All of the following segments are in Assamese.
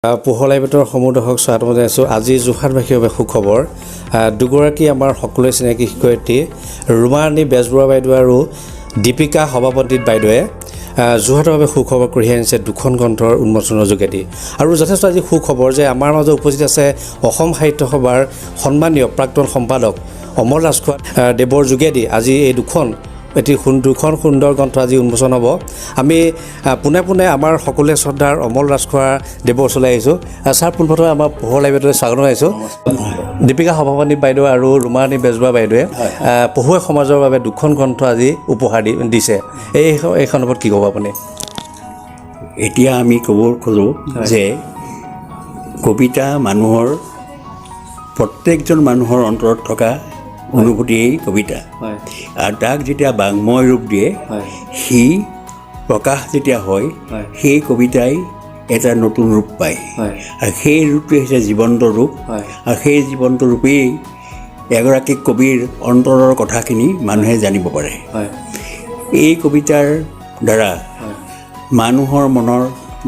পোহলাই বেটৰ সমূহ দৰ্শক স্বাগতম জনাইছোঁ। আজি যোৰহাটবাসীৰ বাবে সুখবৰ। দুগৰাকী আমাৰ সকলোৱে চিনাকি শিক্ষয়িত্ৰী ৰুমাৰাণী বেজবৰুৱা বাইদেউ আৰু দীপিকা সভাপণ্ডিত বাইদেৱে যোৰহাটৰ বাবে সুখবৰ কঢ়িয়াই আনিছে দুখন গ্ৰন্থৰ উন্মোচনৰ যোগেদি। আৰু যথেষ্ট আজি সুখবৰ যে আমাৰ মাজত উপস্থিত আছে অসম সাহিত্য সভাৰ সন্মানীয় প্ৰাক্তন সম্পাদক অমল ৰাজখোৱা দেৱৰ যোগেদি আজি এই দুখন সুন্দৰ গ্ৰন্থ আজি উন্মোচন হ'ব। আমি পোনে পোনে আমাৰ সকলোৱে শ্ৰদ্ধাৰ অমল ৰাজখোৱা দেৱৰ ওচৰলৈ আহিছোঁ। ছাৰ, পোনপ্ৰথমে আমাৰ পোহলাই বেটলৈ স্বাগতম জনাইছোঁ। দীপিকা সভাপণ্ডিত বাইদেউ আৰু ৰুমাৰাণী বেজবৰুৱা বাইদেৱে পঢ়ুৱৈ সমাজৰ বাবে দুখন গ্ৰন্থ আজি উপহাৰ দিছে। এইখন ওপৰত কি ক'ব আপুনি? এতিয়া আমি ক'ব খোজোঁ যে কবিতা মানুহৰ প্ৰত্যেকজন মানুহৰ অন্তৰত থকা অনুভূতিয়েই কবিতা, আৰু তাক যেতিয়া বাংময় ৰূপ দিয়ে সি প্ৰকাশ যেতিয়া হয় সেই কবিতাই এটা নতুন ৰূপ পায়, আৰু সেই ৰূপটোৱে হৈছে জীৱন্ত ৰূপ, আৰু সেই জীৱন্ত ৰূপেই এগৰাকী কবিৰ অন্তৰৰ কথাখিনি মানুহে জানিব পাৰে। এই কবিতাৰ দ্বাৰা মানুহৰ মনৰ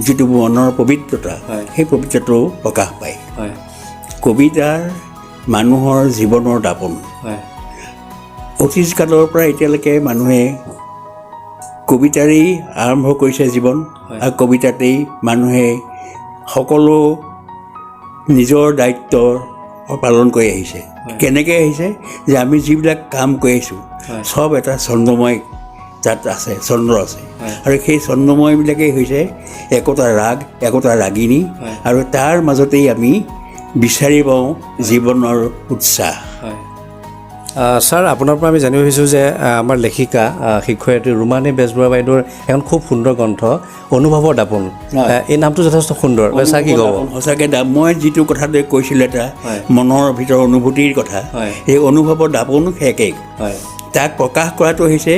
যিটো মনৰ পবিত্ৰতা সেই পবিত্ৰতাটো প্ৰকাশ পায়। কবিতাৰ মানুহৰ জীৱনৰ দাপোন। অতীজ কালৰ পৰা এতিয়ালৈকে মানুহে কবিতাৰেই আৰম্ভ কৰিছে জীৱন, আৰু কবিতাতেই মানুহে সকলো নিজৰ দায়িত্ব পালন কৰি আহিছে। কেনেকৈ আহিছে যে আমি যিবিলাক কাম কৰি আহিছোঁ চব এটা ছন্দময় তাত আছে, ছন্দ আছে, আৰু সেই ছন্দময়বিলাকেই হৈছে একোটা ৰাগ, একোটা ৰাগিনী, আৰু তাৰ মাজতেই আমি বিচাৰি পাওঁ জীৱনৰ উৎসাহ। ছাৰ, আপোনাৰ পৰা আমি জানিব বিচাৰিছোঁ যে আমাৰ লেখিকা শিক্ষয়িত্ৰী ৰুমাৰাণী বেজবৰুৱা বাইদেউৰ এখন খুব সুন্দৰ গ্ৰন্থ অনুভৱৰ দাপোন। এই নামটো যথেষ্ট সুন্দৰ। ছাৰ, কি ক'ব? সঁচাকৈ মই যিটো কথাটো কৈছিলোঁ এটা মনৰ ভিতৰৰ অনুভূতিৰ কথা, সেই অনুভৱৰ দাপোন একেই। তাক প্ৰকাশ কৰাটো হৈছে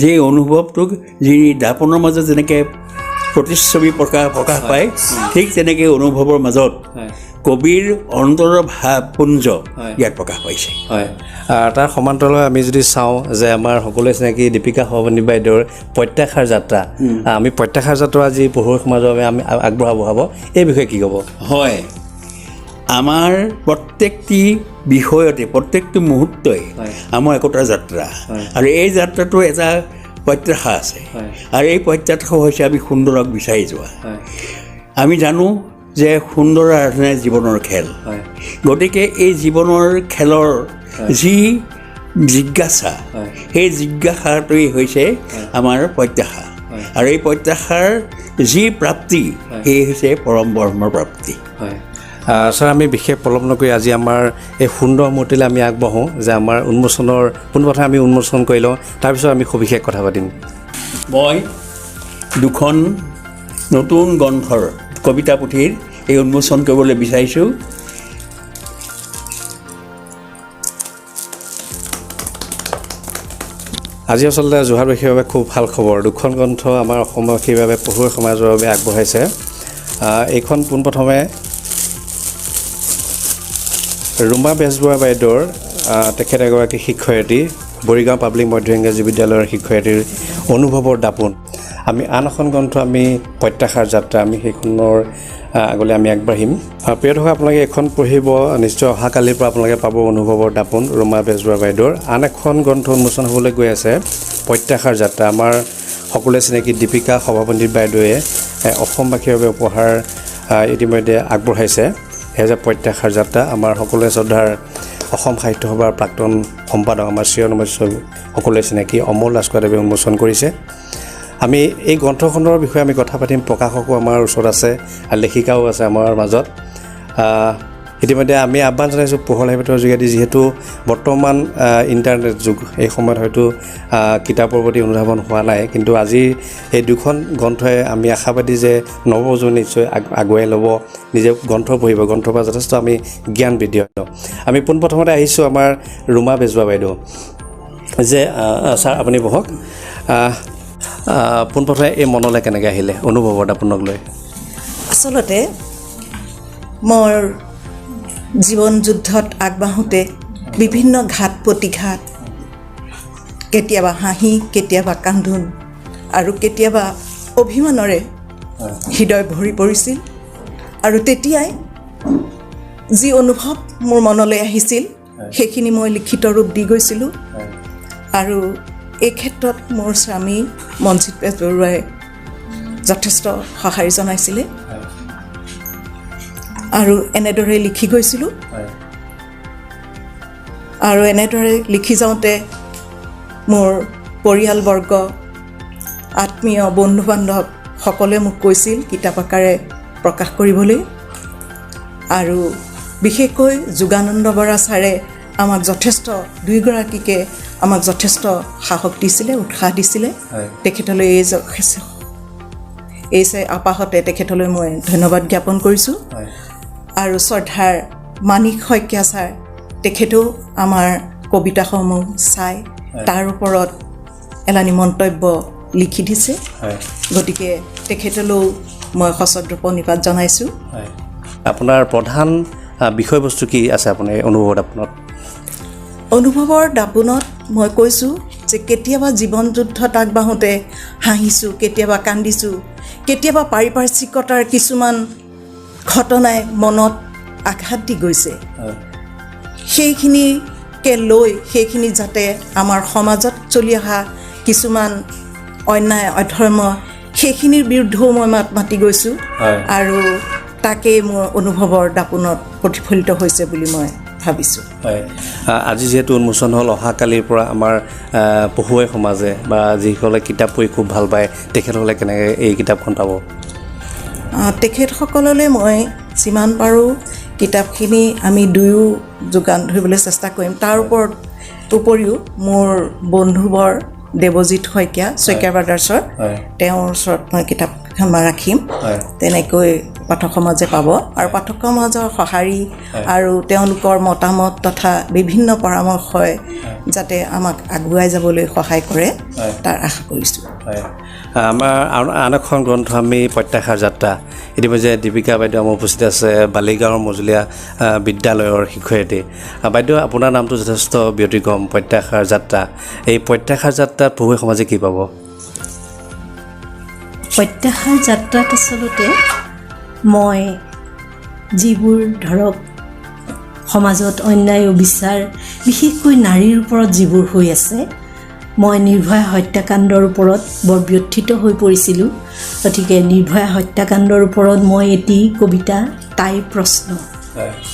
যে অনুভৱটোক যি দাপোনৰ মাজত যেনেকৈ প্ৰতিচ্ছবি প্ৰকাশ পায়, ঠিক তেনেকৈ অনুভৱৰ মাজত কবিৰ অন্তৰৰ ভাৱপুঞ্জ ইয়াত প্ৰকাশ পাইছে। তাৰ সমান্তৰালভাৱে আমি যদি চাওঁ যে আমাৰ সকলোৱে চিনাকি দীপিকা সভাপণ্ডিত বাইদেউৰ প্ৰত্যাশাৰ যাত্ৰা, আমি প্ৰত্যাশাৰ যাত্ৰা আজি পঢ়ুৱৈ সমাজৰ বাবে আমি আগবঢ়াব, এই বিষয়ে কি ক'ব? হয়, আমাৰ প্ৰত্যেকটি বিষয়তে প্ৰত্যেকটো মুহূৰ্তই আমাৰ একোটা যাত্ৰা, আৰু এই যাত্ৰাটো এটা প্ৰত্যাশা আছে, আৰু এই প্ৰত্যাশা হৈছে আমি সুন্দৰক বিচাৰি যোৱা। আমি জানো যে সুন্দৰ আৰাধনাই জীৱনৰ খেল, গতিকে এই জীৱনৰ খেলৰ যি জিজ্ঞাসা, সেই জিজ্ঞাসাটোৱেই হৈছে আমাৰ প্ৰত্যাশা, আৰু এই প্ৰত্যাশাৰ যি প্ৰাপ্তি সেই হৈছে পৰম ব্ৰহ্মৰ প্ৰাপ্তি। ছাৰ, আমি বিশেষ পলম নকৰি আজি আমাৰ এই সুন্দৰ মূৰ্তিলৈ আমি আগবাঢ়োঁ যে আমাৰ উন্মোচনৰ পোনপ্ৰথমে আমি উন্মোচন কৰি লওঁ, তাৰপিছত আমি সবিশেষ কথা পাতিম। মই দুখন নতুন গ্ৰন্থৰ কবিতা পুথিৰ এই উন্মোচন কৰিবলৈ বিচাৰিছোঁ। আজি আচলতে যোৰহাটবাসীৰ বাবে খুব ভাল খবৰ। দুখন গ্ৰন্থ আমাৰ অসমবাসীৰ বাবে পঢ়ুৱৈ সমাজৰ বাবে আগবঢ়াইছে। এইখন পোনপ্ৰথমে ৰুমা বেজবৰুৱা বাইদেউৰ, তেখেত এগৰাকী শিক্ষয়িত্ৰী, বৰিগাঁও পাব্লিক মধ্য ইংৰাজী বিদ্যালয়ৰ শিক্ষয়িত্ৰীৰ অনুভৱৰ দাপোন। আমি আন এখন গ্ৰন্থ আমি প্ৰত্যাশাৰ যাত্ৰা, আমি সেইখনৰ আগলৈ আমি আগবাঢ়িম। প্ৰিয় দৰ্শক, আপোনালোকে এখন পঢ়িব নিশ্চয়। অহাকালিৰ পৰা আপোনালোকে পাব অনুভৱৰ দাপোন ৰুমা বেজবৰুৱা বাইদেউৰ। আন এখন গ্ৰন্থ উন্মোচন হ'বলৈ গৈ আছে প্ৰত্যাশাৰ যাত্ৰা। আমাৰ সকলোৱে চিনাকি দীপিকা সভাপণ্ডিত বাইদেৱে অসমবাসীৰ বাবে উপহাৰ ইতিমধ্যে আগবঢ়াইছে, সেয়া যে প্ৰত্যাশাৰ যাত্ৰা। আমাৰ সকলোৱে শ্ৰদ্ধাৰ অসম সাহিত্য সভাৰ প্ৰাক্তন সম্পাদক, আমাৰ চিৰনমস্য সকলোৱে চিনাকি অমল ৰাজখোৱা দেৱে উন্মোচন কৰিছে। আমি এই গ্ৰন্থখনৰ বিষয়ে আমি কথা পাতিম। প্ৰকাশকো আমাৰ ওচৰত আছে আৰু লেখিকাও আছে আমাৰ মাজত। ইতিমধ্যে আমি আহ্বান জনাইছোঁ পোহলাই বেটৰ যোগেদি, যিহেতু বৰ্তমান ইণ্টাৰনেট যুগ, এই সময়ত হয়তো কিতাপৰ প্ৰতি অনুধাৱন হোৱা নাই, কিন্তু আজি এই দুখন গ্ৰন্থই আমি আশাবাদী যে নৱপ্ৰজন্মই নিশ্চয় আগুৱাই ল'ব, নিজে গ্ৰন্থ পঢ়িব, গ্ৰন্থৰ পৰা যথেষ্ট আমি জ্ঞান বৃদ্ধি হ'ব। আমি পোনপ্ৰথমতে আহিছোঁ আমাৰ ৰুমা বেজবৰুৱা বাইদেউ। যে ছাৰ, আপুনি বহক। পোনপ্ৰথমে এই মনলৈ কেনেকৈ আহিলে অনুভৱত আপোনাক লৈ? আচলতে মোৰ জীৱন যুদ্ধত আগবাঢ়োঁতে বিভিন্ন ঘাত প্ৰতিঘাত, কেতিয়াবা হাঁহি, কেতিয়াবা কান্দোন, আৰু কেতিয়াবা অভিমানৰে হৃদয় ভৰি পৰিছিল আৰু তেতিয়াই যি অনুভৱ মোৰ মনলৈ আহিছিল সেইখিনি মই লিখিত ৰূপ দি গৈছিলোঁ আৰু এই ক্ষেত্ৰত মোৰ স্বামী মনজিত বেজবৰুৱাই যথেষ্ট সঁহাৰি জনাইছিলে আৰু এনেদৰে লিখি গৈছিলোঁ আৰু এনেদৰে লিখি যাওঁতে মোৰ পৰিয়ালবৰ্গ আত্মীয় বন্ধু বান্ধৱ সকলোৱে মোক কৈছিল কিতাপ আকাৰে প্ৰকাশ কৰিবলৈ আৰু বিশেষকৈ যোগানন্দ বৰা ছাৰে আমাক যথেষ্ট দুয়োগৰাকীকে আমাক যথেষ্ট সাহস দিছিলে উৎসাহ দিছিলে তেখেতলৈ এই আপাহতে তেখেতলৈ মই ধন্যবাদ জ্ঞাপন কৰিছোঁ আৰু শ্ৰদ্ধাৰ মানিক শইকীয়া ছাৰ তেখেতেও আমাৰ কবিতাসমূহ চাই তাৰ ওপৰত এলানি মন্তব্য লিখি দিছে গতিকে তেখেতলৈও মই সশ্ৰদ্ধ প্ৰণিপাত জনাইছোঁ আপোনাৰ প্ৰধান বিষয়বস্তু কি আছে আপুনি অনুভৱৰ দাপোনত মই কৈছোঁ যে কেতিয়াবা জীৱন যুদ্ধত আগবাঢ়োতে হাঁহিছোঁ কেতিয়াবা কান্দিছোঁ কেতিয়াবা পাৰিপাৰ্শ্বিকতাৰ কিছুমান ঘটনাই মনত আঘাত দি গৈছে সেইখিনিকে লৈ সেইখিনি যাতে আমাৰ সমাজত চলি অহা কিছুমান অন্যায় অধৰ্ম সেইখিনিৰ বিৰুদ্ধেও মই মাত মাতি গৈছোঁ আৰু তাকেই মোৰ অনুভৱৰ দাপোনত প্ৰতিফলিত হৈছে বুলি মই ভাবিছোঁ আজি যিহেতু উন্মোচন হ'ল অহাকালিৰ পৰা আমাৰ পঢ়ুৱৈ সমাজে বা যিসকলে কিতাপ পঢ়ি খুব ভাল পায় তেখেতসকলে কেনেকৈ এই কিতাপখন পাব তেখেতসকললৈ মই যিমান পাৰোঁ কিতাপখিনি আমি দুয়ো যোগান ধৰিবলৈ চেষ্টা কৰিম তাৰ উপৰিও মোৰ বন্ধুবৰ দেৱজিৎ শইকীয়া ব্ৰাদাৰ্ছৰ তেওঁৰ ওচৰত মই কিতাপখন ৰাখিম তেনেকৈ পাঠক সমাজে পাব আৰু পাঠক সমাজৰ সঁহাৰি আৰু তেওঁলোকৰ মতামত তথা বিভিন্ন পৰামৰ্শই যাতে আমাক আগুৱাই যাবলৈ সহায় কৰে তাৰ আশা কৰিছোঁ আমাৰ আন এখন গ্ৰন্থ আমি প্ৰত্যাশাৰ যাত্ৰা ইতিমধ্যে দীপিকা বাইদেউ আমাৰ উপস্থিত আছে বালিগাঁৱৰ মজলীয়া বিদ্যালয়ৰ শিক্ষয়িত্ৰী বাইদেউ আপোনাৰ নামটো যথেষ্ট ব্যতিক্ৰম প্ৰত্যাশাৰ যাত্ৰা এই প্ৰত্যাশাৰ যাত্ৰাত পঢ়ুৱৈ সমাজে কি পাব প্ৰত্যাশাৰ যাত্ৰাত আচলতে মই যিবোৰ ধৰক সমাজত অন্যায় অবিচাৰ বিশেষকৈ নাৰীৰ ওপৰত যিবোৰ হৈ আছে মই নিৰ্ভয়া হত্যাকাণ্ডৰ ওপৰত বৰ ব্যথিত হৈ পৰিছিলোঁ গতিকে নিৰ্ভয়া হত্যাকাণ্ডৰ ওপৰত মই এটি কবিতা তাইৰ প্ৰশ্ন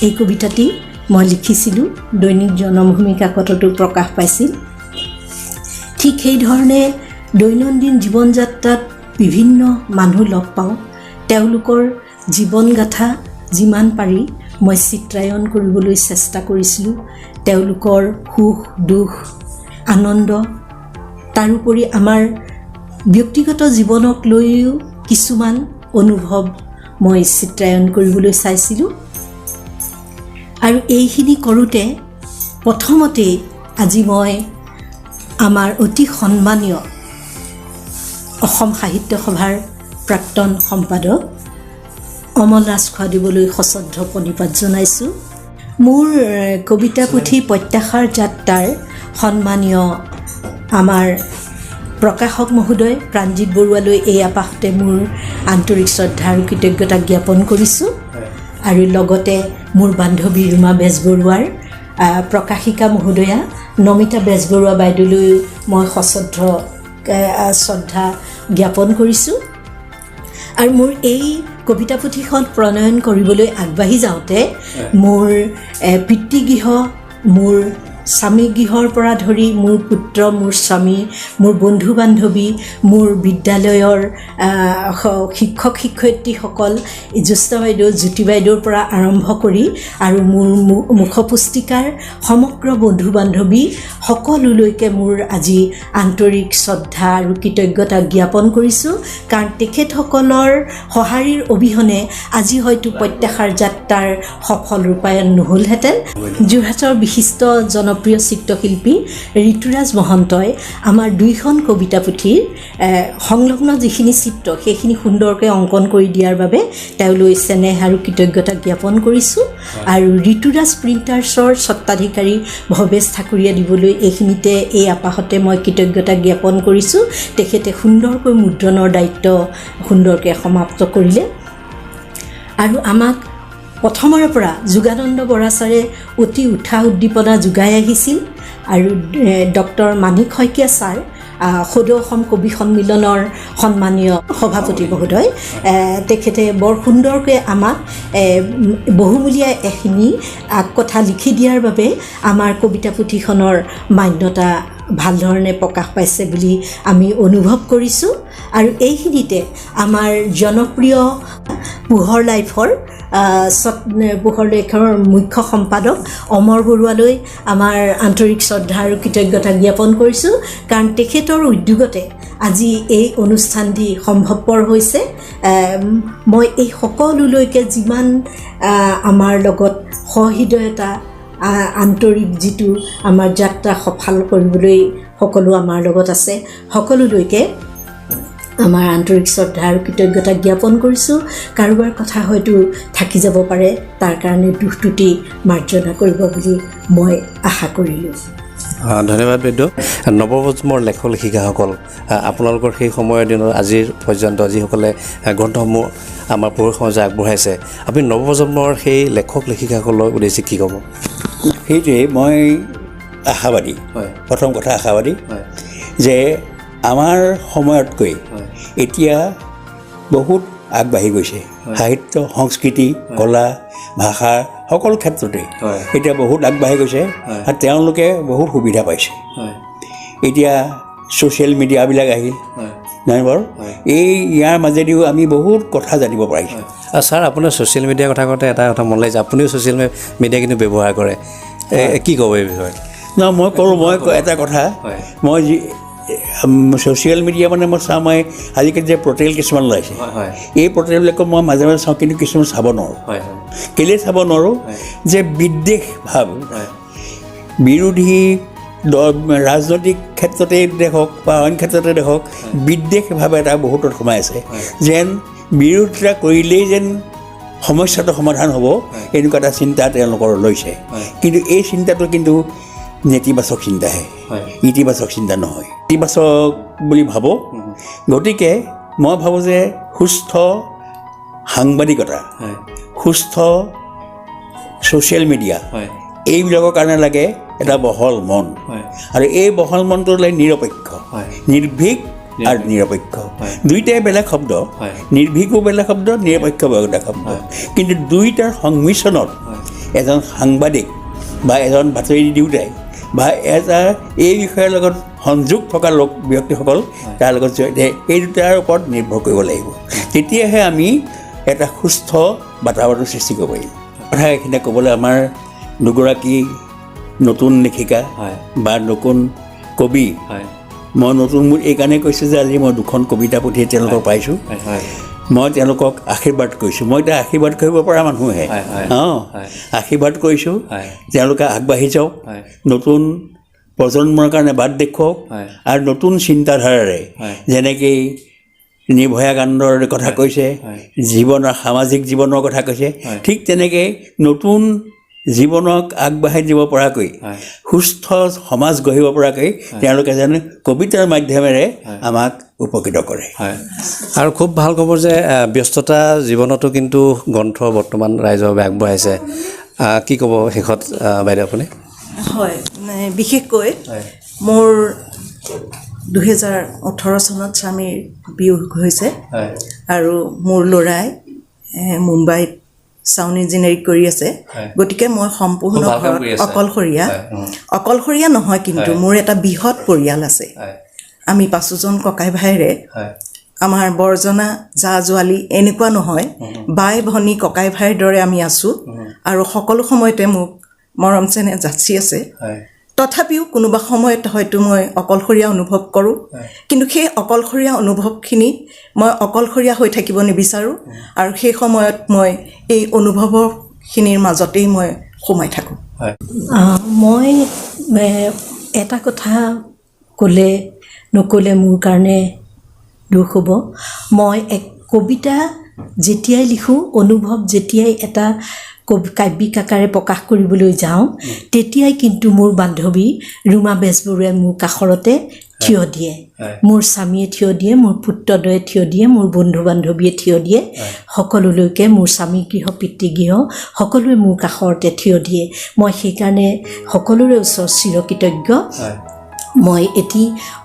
এই কবিতাটি মই লিখিছিলোঁ দৈনিক জনমভূমি কাকততো প্ৰকাশ পাইছিল ঠিক সেইধৰণে দৈনন্দিন জীৱন যাত্ৰাত বিভিন্ন মানুহ লগ পাওঁ তেওঁলোকৰ জীৱনগাথা যিমান পাৰি মই চিত্ৰায়ন কৰিবলৈ চেষ্টা কৰিছিলোঁ তেওঁলোকৰ সুখ দুখ আনন্দ তাৰোপৰি আমাৰ ব্যক্তিগত জীৱনক লৈও কিছুমান অনুভৱ মই চিত্ৰায়ন কৰিবলৈ চাইছিলোঁ আৰু এইখিনি কৰোঁতে প্ৰথমতেই আজি মই আমাৰ অতি সন্মানীয় অসম সাহিত্য সভাৰ প্ৰাক্তন সম্পাদক অমল ৰাজ খোৱাদিবলৈ সশ্ৰদ্ধ প্ৰণিপাত জনাইছোঁ মোৰ কবিতা পুথি প্ৰত্যাশাৰ যাত্ৰাৰ সন্মানীয় আমাৰ প্ৰকাশক মহোদয় প্ৰাণজিৎ বৰুৱালৈ এই আপাহতে মোৰ আন্তৰিক শ্ৰদ্ধা আৰু কৃতজ্ঞতা জ্ঞাপন কৰিছোঁ আৰু লগতে মোৰ বান্ধৱী ৰুমা বেজবৰুৱাৰ প্ৰকাশিকা মহোদয়া নমিতা বেজবৰুৱা বাইদেউলৈ মই সশ্ৰদ্ধ শ্ৰদ্ধা জ্ঞাপন কৰিছোঁ আৰু মোৰ এই কবিতা পুথিখন প্ৰণয়ন কৰিবলৈ আগবাঢ়ি যাওঁতে মোৰ পিতৃগৃহ মোৰ স্বামীগৃহৰ পৰা ধৰি মোৰ পুত্ৰ মোৰ স্বামী মোৰ বন্ধু বান্ধৱী মোৰ বিদ্যালয়ৰ শিক্ষক শিক্ষয়িত্ৰীসকল জ্যোৎস্না বাইদেউ জ্যোতি বাইদেউৰ পৰা আৰম্ভ কৰি আৰু মোৰ মুখপুস্তিকাৰ সমগ্ৰ বন্ধু বান্ধৱী সকলোলৈকে মোৰ আজি আন্তৰিক শ্ৰদ্ধা আৰু কৃতজ্ঞতা জ্ঞাপন কৰিছোঁ কাৰণ তেখেতসকলৰ সঁহাৰিৰ অবিহনে আজি হয়তো প্ৰত্যাশাৰ যাত্ৰাৰ সফল ৰূপায়ণ নহ'লহেঁতেন যোৰহাটৰ বিশিষ্ট জনপ্ৰিয় চিত্ৰশিল্পী ঋতুৰাজ মহন্তই আমাৰ দুইখন কবিতা পুথিৰ সংলগ্ন যিখিনি চিত্ৰ সেইখিনি সুন্দৰকৈ অংকন কৰি দিয়াৰ বাবে তেওঁলৈ চেনেহ আৰু কৃতজ্ঞতা জ্ঞাপন কৰিছোঁ আৰু ঋতুৰাজ প্ৰিণ্টাৰ্ছৰ স্বত্বাধিকাৰী ভৱেশ ঠাকুৰীয়া দিবলৈ এইখিনিতে এই আপাহতে মই কৃতজ্ঞতা জ্ঞাপন কৰিছোঁ তেখেতে সুন্দৰকৈ মুদ্ৰণৰ দায়িত্ব সুন্দৰকৈ সমাপ্ত কৰিলে আৰু আমাক প্ৰথমৰে পৰা যোগানন্দ বৰা ছাৰে অতি উৎসাহ উদ্দীপনা যোগাই আহিছিল আৰু ডক্টৰ মাণিক শইকীয়া ছাৰ সদৌ অসম কবি সন্মিলনৰ সন্মানীয় সভাপতি মহোদয়, তেখেতে বৰ সুন্দৰকৈ আমাক বহুমূলীয়া এখিনি কথা লিখি দিয়াৰ বাবে আমাৰ কবিতা পুথিখনৰ মান্যতা ভাল ধৰণে প্ৰকাশ পাইছে বুলি আমি অনুভৱ কৰিছোঁ। আৰু এইখিনিতে আমাৰ জনপ্ৰিয় পোহৰ লাইফৰ মুখ্য সম্পাদক অমৰ বৰুৱালৈ আমাৰ আন্তৰিক শ্ৰদ্ধা আৰু কৃতজ্ঞতা জ্ঞাপন কৰিছোঁ, কাৰণ তেখেতৰ উদ্যোগতে আজি এই অনুষ্ঠানটি সম্ভৱপৰ হৈছে। মই এই সকলোলৈকে যিমান আমাৰ লগত সহৃদয়তা আন্তৰিক যিটো আমাৰ যাত্ৰা সফল কৰিবলৈ সকলো আমাৰ লগত আছে, সকলোলৈকে আমাৰ আন্তৰিক শ্ৰদ্ধা আৰু কৃতজ্ঞতা জ্ঞাপন কৰিছোঁ। কাৰোবাৰ কথা হয়তো থাকি যাব পাৰে, তাৰ কাৰণে দুখ ত্ৰুটি মাৰ্জনা কৰিব বুলি মই আশা কৰিলোঁ। ধন্যবাদ বাইদেউ। নৱপ্ৰজন্মৰ লেখক লেখিকাসকল, আপোনালোকৰ সেই সময়ৰ দিনত আজিৰ পৰ্যন্ত যিসকলে গ্ৰন্থসমূহ আমাৰ পঢ়ুৱৈ সমাজে আগবঢ়াইছে, আপুনি নৱপ্ৰজন্মৰ সেই লেখক লেখিকাসকলৰ উদ্দেশ্যে কি ক'ব? সেইটোৱে মই আশাবাদী। প্ৰথম কথা আশাবাদী যে আমাৰ সময়তকৈ এতিয়া বহুত আগবাঢ়ি গৈছে। সাহিত্য, সংস্কৃতি, কলা, ভাষা সকলো ক্ষেত্ৰতে এতিয়া বহুত আগবাঢ়ি গৈছে আৰু তেওঁলোকে বহুত সুবিধা পাইছে। এতিয়া ছ'চিয়েল মিডিয়াবিলাক আহিল নহয় বাৰু, ইয়াৰ মাজেদিও আমি বহুত কথা জানিব পাৰিছোঁ। ছাৰ, আপোনাৰ ছ'চিয়েল মিডিয়াৰ কথা কওঁতে এটা কথা মন লাগিছে, আপুনিও ছ'চিয়েল মিডিয়া কিন্তু ব্যৱহাৰ কৰে, কি ক'ব এই বিষয়ে? মই কৰোঁ। মই এটা কথা, মই ছ'চিয়েল মিডিয়া মানে মই চাওঁ, মই আজিকালি যে পৰ্টেল কিছুমান ওলাইছে, এই পৰ্টেলবিলাকত মই মাজে মাজে চাওঁ, কিন্তু কিছুমান চাব নোৱাৰোঁ। কেলৈ চাব নোৱাৰোঁ? যে বিদ্বেষ ভাৱ, বিৰোধী ৰাজনৈতিক ক্ষেত্ৰতে দেখক বা অইন ক্ষেত্ৰতে দেখক, বিদ্বেষ ভাৱ এটা বহুতত সোমাই আছে, যেন বিৰোধিতা কৰিলেই যেন সমস্যাটো সমাধান হ'ব, এনেকুৱা এটা চিন্তা তেওঁলোকৰ লৈছে। কিন্তু এই চিন্তাটো কিন্তু নেতিবাচক চিন্তাহে, ইতিবাচক চিন্তা নহয়। ইতিবাচক বুলি ভাবোঁ। গতিকে মই ভাবোঁ যে সুস্থ সাংবাদিকতা, সুস্থ ছ'চিয়েল মিডিয়া, এইবিলাকৰ কাৰণে লাগে এটা বহল মন, আৰু এই বহল মনটো লাগে নিৰপেক্ষ, নিৰ্ভীক আৰু নিৰপেক্ষ। দুইটাই বেলেগ শব্দ, নিৰ্ভীকো বেলেগ শব্দ, নিৰপেক্ষ বেলেগ শব্দ, কিন্তু দুইটাৰ সংমিশ্ৰণত এজন সাংবাদিক বা এজন বাতৰি দিওঁতাই বা এটা এই বিষয়ৰ লগত সংযোগ থকা ব্যক্তিসকল তাৰ লগত এই দুটাৰ ওপৰত নিৰ্ভৰ কৰিব লাগিব। তেতিয়াহে আমি এটা সুস্থ বাতাবৰণ সৃষ্টি কৰিব পাৰিম। কথা এইখিনি ক'বলৈ আমাৰ দুগৰাকী নতুন লেখিকা বা নতুন কবি, মই নতুন মোৰ এইকাৰণে কৈছোঁ যে আজি মই 2খন কবিতা পুথি তেওঁলোকক পাইছোঁ। মই তেওঁলোকক আশীৰ্বাদ কৰিছোঁ। মই এতিয়া আশীৰ্বাদ কৰিব পৰা মানুহহে, আশীৰ্বাদ কৰিছোঁ তেওঁলোকে আগবাঢ়ি যাওক, নতুন প্ৰজন্মৰ কাৰণে বাট দেখুৱাওক, আৰু নতুন চিন্তাধাৰাৰে যেনেকৈ নিৰ্ভয়া কাণ্ডৰ কথা কৈছে, জীৱনৰ সামাজিক জীৱনৰ কথা কৈছে, ঠিক তেনেকৈ নতুন জীৱনক আগবাঢ়াই দিব পৰাকৈ, সুস্থ সমাজ গঢ়িব পৰাকৈ তেওঁলোকে যেন কবিতাৰ মাধ্যমেৰে আমাক উপকৃত কৰে। আৰু খুব ভাল খবৰ যে ব্যস্ততা জীৱনতো কিন্তু গ্ৰন্থ বৰ্তমান ৰাইজৰ বাবে আগবঢ়াইছে। কি ক'ব শেষত বাইদেউ আপুনি? হয়, বিশেষকৈ মোৰ 2018 চনত স্বামীৰ বিয়োগ হৈছে, আৰু মোৰ ল'ৰাই মুম্বাইত ছাউণ্ড ইঞ্জিনিয়াৰিং কৰি আছে। গতিকে মই সম্পূৰ্ণ ঘৰত অকলশৰীয়া নহয়, কিন্তু মোৰ এটা বৃহৎ পৰিয়াল আছে। আমি 5জন ককাই ভাইৰে, আমাৰ বৰজনা জা জোৱালি এনেকুৱা নহয়, বাই ভনী ককাই ভাইৰ দৰে আমি আছোঁ, আৰু সকলো সময়তে মোক মৰম চেনেহ যাচি আছে। তথাপিও কোনোবা সময়ত হয়তো মই অকলশৰীয়া অনুভৱ কৰোঁ, কিন্তু সেই অকলশৰীয়া অনুভৱখিনি মই অকলশৰীয়া হৈ থাকিব নিবিচাৰোঁ, আৰু সেই সময়ত মই এই অনুভৱখিনিৰ মাজতেই মই সোমাই থাকোঁ। মই এটা কথা নক'লে মোৰ কাৰণে দুখ হ'ব। মই এক কবিতা যেতিয়াই লিখোঁ, অনুভৱ যেতিয়াই এটা কাব্যিক আকাৰে প্ৰকাশ কৰিবলৈ যাওঁ, তেতিয়াই কিন্তু মোৰ বান্ধৱী ৰুমা বেজবৰুৱাই মোৰ কাষৰতে থিয় দিয়ে, মোৰ স্বামীয়ে থিয় দিয়ে, মোৰ পুত্ৰদ্বয়ে থিয় দিয়ে, মোৰ বন্ধু বান্ধৱীয়ে থিয় দিয়ে, সকলোলৈকে মোৰ স্বামী গৃহ পিতৃগৃহ সকলোৱে মোৰ কাষতে থিয় দিয়ে। মই সেইকাৰণে সকলোৰে ওচৰত চিৰকৃতজ্ঞ। মই এটি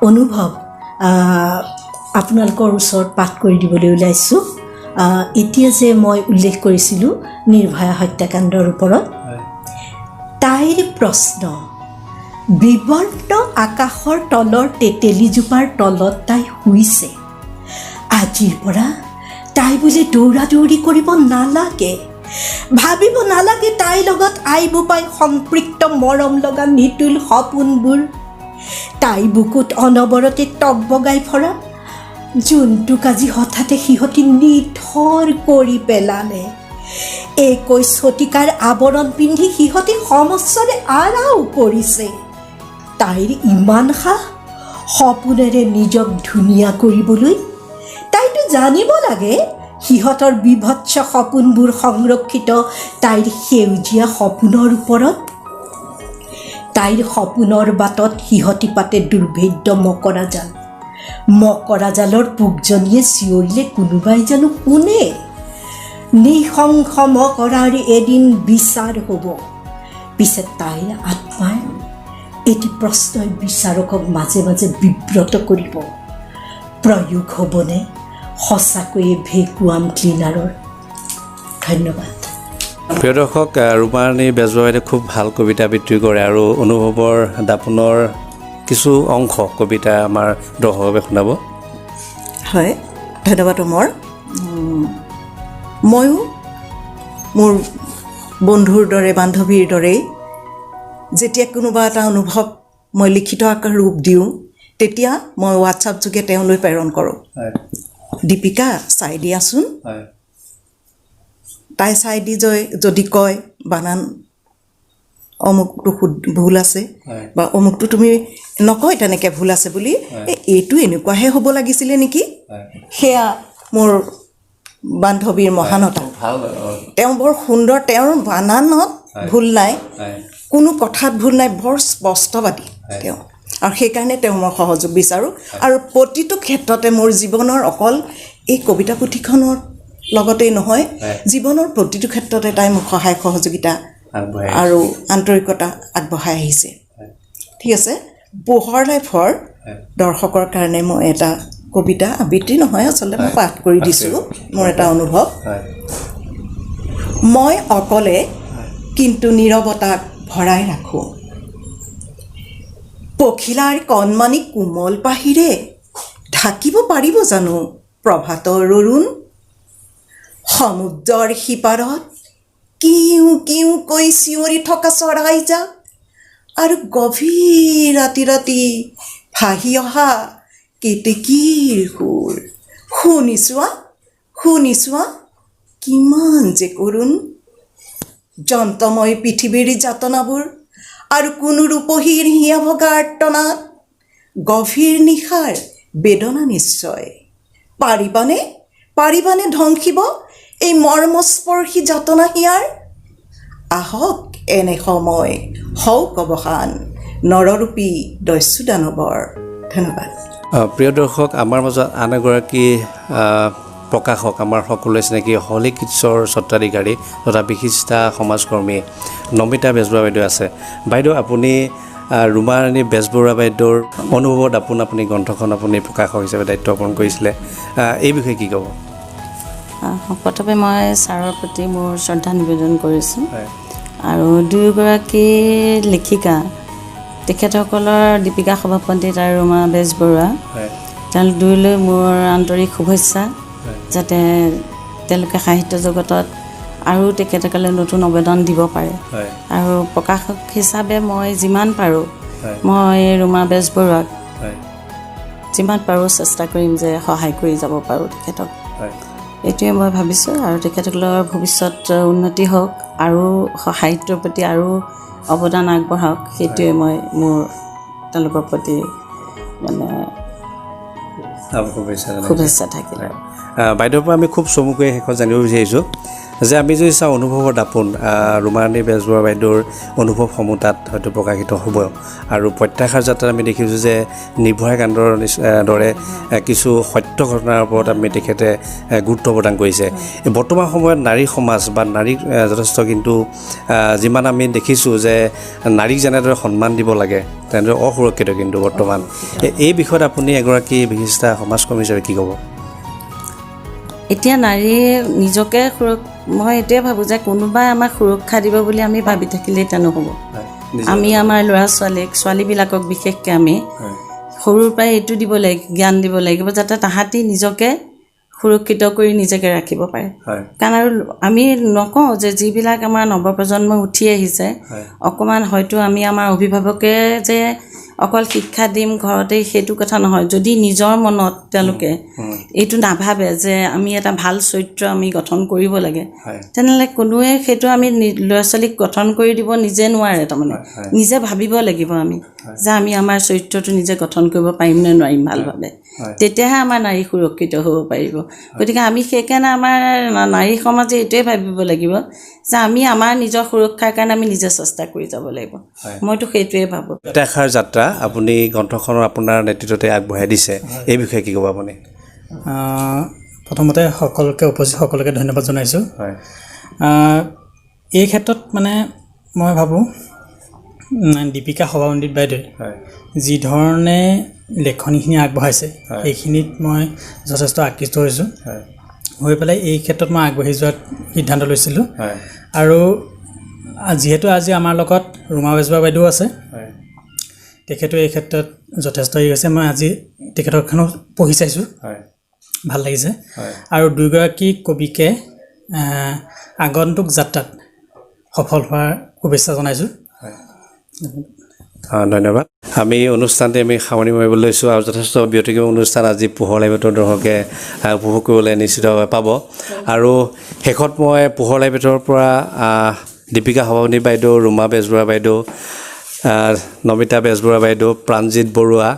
অনুভৱ আপোনালোকৰ ওচৰত পাঠ কৰি দিবলৈ ওলাইছোঁ। এতিয়া যে মই উল্লেখ কৰিছিলোঁ নিৰ্ভয়া হত্যাকাণ্ডৰ ওপৰত, তাইৰ প্ৰশ্ন, বিবৰ্ণ আকাশৰ তলৰ তেতেলীজোপাৰ তলত তাই শুইছে, আজিৰ পৰা তাই বোলে দৌৰা দৌৰি কৰিব নালাগে, ভাবিব নালাগে তাইৰ লগত আই বোপাই সম্পৃক্ত মৰম লগা নিতুল সপোনবোৰ, তাই বুকুত অনবৰতে টক বগাই ফৰা যোনটোক আজি হঠাতে সিহঁতি নিথৰ কৰি পেলালে। 21 শতিকাৰ আৱৰণ পিন্ধি সিহঁতে সমস্যাৰে আৰাও কৰিছে। তাইৰ ইমান সাহ সপোনেৰে নিজক ধুনীয়া কৰিবলৈ। তাইতো জানিব লাগে সিহঁতৰ বিভৎস সপোনবোৰ সংৰক্ষিত তাইৰ সেউজীয়া সপোনৰ ওপৰত। তাইৰ সপোনৰ বাটত সিহঁতি পাতে দুৰ্ভেদ্য মকৰা জাল। মকৰা জালৰ পোকজনীয়ে চিঞৰিলে কোনোবাই জানো শুনে? নিশংস মকৰাৰ এদিন বিচাৰ হ'ব। পিছে তাইৰ আত্মাৰ এটি প্ৰশ্নই বিচাৰকক মাজে মাজে বিব্ৰত কৰিব, প্ৰয়োগ হ'বনে সঁচাকৈয়ে ভেকুৱাম ক্লিনাৰৰ? ধন্যবাদ। প্ৰিয় দৰ্শক, ৰুমাৰাণী বেজবৰুৱাই খুব ভাল কবিতা আবৃত্তি কৰে আৰু অনুভৱৰ দাপোনৰ কিছু অংশ কবিতা আমাৰ দৰ্শকৰ বাবে শুনাব। হয়, ধন্যবাদ অমৰ। ময়ো মোৰ বন্ধুৰ দৰে বান্ধৱীৰ দৰেই যেতিয়া কোনোবা এটা অনুভৱ মই লিখিত আকাৰ ৰূপ দিওঁ, তেতিয়া মই হোৱাটছআপ যোগে তেওঁলৈ প্ৰেৰণ কৰোঁ। দীপিকা চাই দিয়াচোন। তাই চাই দি যদি কয় বানান অমুকটো ভুল আছে বা অমুকটো তুমি নকয় তেনেকৈ ভুল আছে বুলি, এইটো এনেকুৱাহে হ'ব লাগিছিলে নেকি, সেয়া মোৰ বান্ধৱীৰ মহানতা। তেওঁ বৰ সুন্দৰ, তেওঁৰ বানানত ভুল নাই, কোনো কথাত ভুল নাই, বৰ স্পষ্টবাদী তেওঁ, আৰু সেইকাৰণে তেওঁ মই সহযোগ বিচাৰোঁ। আৰু প্ৰতিটো ক্ষেত্ৰতে মোৰ জীৱনৰ অকল এই কবিতা পুথিখনৰ লগতেই নহয়, জীৱনৰ প্ৰতিটো ক্ষেত্ৰতে তাই মোক সহায় সহযোগিতা আৰু আন্তৰিকতা আগবঢ়াই আহিছে। ঠিক আছে, পোহৰ লাইফৰ দৰ্শকৰ কাৰণে মই এটা কবিতা আবৃত্তি নহয়, আচলতে মই পাঠ কৰি দিছোঁ মোৰ এটা অনুভৱ। মই অকলে কিন্তু নীৰৱতাক ভৰাই ৰাখোঁ, পখিলাৰ কণমানি কোমল পাহিৰে ঢাকিব পাৰিব জানো প্ৰভাতৰ অৰুণ? সমুদ্ৰৰ সিপাৰত কিউ কিউ কৈ চিঞৰি থকা চৰাইজাক আৰু গভীৰ ৰাতি ৰাতি ভাহি অহা কেতেকীৰ সুৰ শুনিছোৱা কিমান যে কৰোণ। যন্ত্ৰময় পৃথিৱীৰ যাতনাবোৰ আৰু কোনো ৰূপহীৰ হিয়া ভগা আৰ্তনাদ, গভীৰ নিশাৰ বেদনা নিশ্চয়। পাৰিবানে ধ্বংসিব এই মৰ্মস্পৰ্শী যাতনা হিয়াৰ? আহক এনে সময় হওক অৱসান নৰৰূপী দস্যু দানৱৰ। ধন্যবাদ। প্ৰিয় দৰ্শক, আমাৰ মাজত আন এগৰাকী প্ৰকাশক, আমাৰ সকলোৱে চিনাকি হলিকিডছৰ স্বত্বাধিকাৰী তথা বিশিষ্টা সমাজকৰ্মী নমিতা বেজবৰুৱা বাইদেউ আছে। বাইদেউ, আপুনি ৰুমাৰাণী বেজবৰুৱা বাইদেউৰ অনুভৱৰ দাপোন আপুনি গ্ৰন্থখন আপুনি প্ৰকাশক হিচাপে দায়িত্ব পালন কৰিছিলে, এই বিষয়ে কি ক'ব? প্ৰথমে মই ছাৰৰ প্ৰতি মোৰ শ্ৰদ্ধা নিবেদন কৰিছোঁ। আৰু দুয়োগৰাকী লেখিকা, তেখেতসকলৰ দীপিকা সভাপণ্ডিত আৰু ৰুমা বেজবৰুৱা, তেওঁলোক দুয়োলৈ মোৰ আন্তৰিক শুভেচ্ছা, যাতে তেওঁলোকে সাহিত্য জগতত আৰু তেখেতসকলে নতুন অৱদান দিব পাৰে। আৰু প্ৰকাশক হিচাপে মই যিমান পাৰোঁ, মই ৰুমা বেজবৰুৱাক যিমান পাৰোঁ চেষ্টা কৰিম যে সহায় কৰি যাব পাৰোঁ তেখেতক। এইটোৱে মই ভাবিছোঁ। আৰু তেখেতসকলৰ ভৱিষ্যত উন্নতি হওক আৰু সাহিত্যৰ প্ৰতি আৰু অৱদান আগবঢ়াওক, সেইটোৱে মই মোৰ তেওঁলোকৰ প্ৰতি মানে শুভেচ্ছা থাকিল। বাইদেউৰ পৰা আমি খুব চমুকৈ শেষত জানিব বিচাৰিছোঁ যে আমি যদি চাওঁ অনুভৱৰ দাপোন ৰুমাৰাণী বেজবৰুৱা বাইদেউৰ অনুভৱসমূহ তাত হয়তো প্ৰকাশিত হ'ব আৰু প্ৰত্যাশাৰ যাত্ৰাত আমি দেখিছোঁ যে নিৰ্ভয়া কাণ্ডৰ দৰে কিছু সত্য ঘটনাৰ ওপৰত আমি তেখেতে গুৰুত্ব প্ৰদান কৰিছে বৰ্তমান সময়ত নাৰী সমাজ বা নাৰীক যথেষ্ট কিন্তু যিমান আমি দেখিছোঁ যে নাৰীক যেনেদৰে সন্মান দিব লাগে তেনেদৰে অসুৰক্ষিত কিন্তু বৰ্তমান এই বিষয়ত আপুনি এগৰাকী বিশিষ্ট সমাজকৰ্মী হিচাপে কি ক'ব এতিয়া নাৰীয়ে নিজকে মই এইটোৱে ভাবোঁ যে কোনোবাই আমাক সুৰক্ষা দিব বুলি আমি ভাবি থাকিলে এতিয়া নহ'ব আমি আমাৰ ল'ৰা ছোৱালীবিলাকক বিশেষকৈ আমি সৰুৰ পৰাই এইটো দিব লাগিব জ্ঞান দিব লাগিব যাতে তাহাঁতি নিজকে সুৰক্ষিত কৰি নিজকে ৰাখিব পাৰে কাৰণ আৰু আমি নকওঁ যে যিবিলাক আমাৰ নৱপ্ৰজন্ম উঠি আহিছে অকণমান হয়তো আমি আমাৰ অভিভাৱকে যে অকল শিক্ষা দিম ঘৰতে সেইটো কথা নহয় যদি নিজৰ মনত তেওঁলোকে এইটো নাভাবে যে আমি এটা ভাল চৰিত্ৰ আমি গঠন কৰিব লাগে তেনেহ'লে কোনোৱে সেইটো আমি ল'ৰা ছোৱালীক গঠন কৰি দিব নিজে নোৱাৰে তাৰমানে নিজে ভাবিব লাগিব আমি যে আমি আমাৰ চৰিত্ৰটো নিজে গঠন কৰিব পাৰিম নে নোৱাৰিম ভালভাৱে তেতিয়াহে আমাৰ নাৰী সুৰক্ষিত হ'ব পাৰিব গতিকে আমি সেইকাৰণে আমাৰ নাৰী সমাজে এইটোৱে ভাবিব লাগিব যে আমি আমাৰ নিজৰ সুৰক্ষাৰ কাৰণে আমি নিজে চেষ্টা কৰি যাব লাগিব মইতো সেইটোৱে ভাবোঁ প্ৰত্যাশাৰ যাত্ৰা আপুনি গ্ৰন্থখনৰ আপোনাৰ নেতৃত্বতে আগবঢ়াই দিছে এই বিষয়ে কি ক'ব আপুনি প্ৰথমতে উপস্থিত সকলোকে ধন্যবাদ জনাইছোঁ এই ক্ষেত্ৰত মানে মই ভাবোঁ দীপিকা সভাপণ্ডিত বাইদেৱে যি ধৰণে লেখনিখিনি আগবঢ়াইছে সেইখিনিত মই যথেষ্ট আকৃষ্ট হৈছোঁ হৈ পেলাই এই ক্ষেত্ৰত মই আগবাঢ়ি যোৱাত সিদ্ধান্ত লৈছিলোঁ আৰু যিহেতু আজি আমাৰ লগত ৰুমা বেজবৰুৱা বাইদেউ আছে তেখেতো এই ক্ষেত্ৰত যথেষ্ট হেৰি হৈছে মই আজি তেখেতৰখনো পঢ়ি চাইছোঁ ভাল লাগিছে আৰু দুয়োগৰাকী কবিকে আগন্তুক যাত্ৰাত সফল হোৱাৰ শুভেচ্ছা জনাইছোঁ ধন্যবাদ আমি অনুষ্ঠানটি আমি সামৰণি মাৰিব লৈছোঁ আৰু যথেষ্ট ব্যতিক্ৰম অনুষ্ঠান আজি পোহৰ লাইভেটৰ দৰ্শকে উপভোগ কৰিবলৈ নিশ্চিতভাৱে পাব আৰু শেষত মই পোহৰ লাইভেটৰ পৰা দীপিকা সভাপতি বাইদেউ ৰুমা বেজবৰুৱা বাইদেউ নমিতা বেজবৰুৱা বাইদেউ প্ৰাণজিৎ বৰুৱা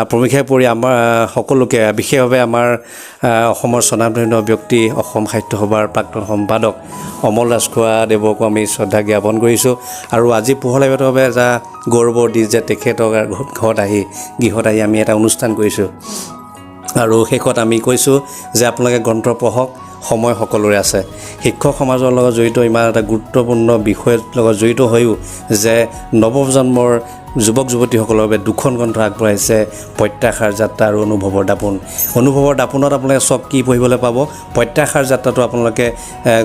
প্ৰমুখ্যে পৰি আমাৰ সকলোকে বিশেষভাৱে আমাৰ অসমৰ স্বনামধন্য ব্যক্তি অসম সাহিত্য সভাৰ প্ৰাক্তন সম্পাদক অমল ৰাজখোৱা দেৱকো আমি শ্ৰদ্ধা জ্ঞাপন কৰিছোঁ আৰু আজি পোহৰ লাইভৰ বাবে এটা গৌৰৱৰ দিন যে তেখেতক গৃহত আহি আমি এটা অনুষ্ঠান কৰিছোঁ আৰু শেষত আমি কৈছোঁ যে আপোনালোকে গ্ৰন্থ পঢ়ক সময় সকলোৰে আছে শিক্ষক সমাজৰ লগত জড়িত ইমান এটা গুৰুত্বপূৰ্ণ বিষয়ৰ লগত জড়িত হৈও যে নৱপ্ৰজন্মৰ যুৱক যুৱতীসকলৰ বাবে দুখন গ্ৰন্থ আগবঢ়াইছে প্ৰত্যাশাৰ যাত্ৰা আৰু অনুভৱৰ দাপোন অনুভৱৰ দাপোনত আপোনালোকে চব কি পঢ়িবলৈ পাব প্ৰত্যাশাৰ যাত্ৰাটো আপোনালোকে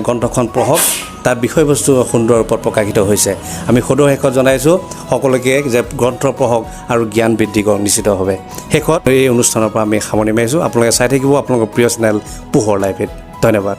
গ্ৰন্থখন পঢ়ক তাৰ বিষয়বস্তু সুন্দৰ ৰূপত প্ৰকাশিত হৈছে আমি সদৌ শেষত জনাইছোঁ সকলোকে যে গ্ৰন্থ পঢ়ক আৰু জ্ঞান বৃদ্ধি কৰক নিশ্চিতভাৱে শেষত এই অনুষ্ঠানৰ পৰা আমি সামৰণি মাৰিছোঁ আপোনালোকে চাই থাকিব আপোনালোকৰ প্ৰিয় চেনেল পোহৰ লাইভত ধন্যবাদ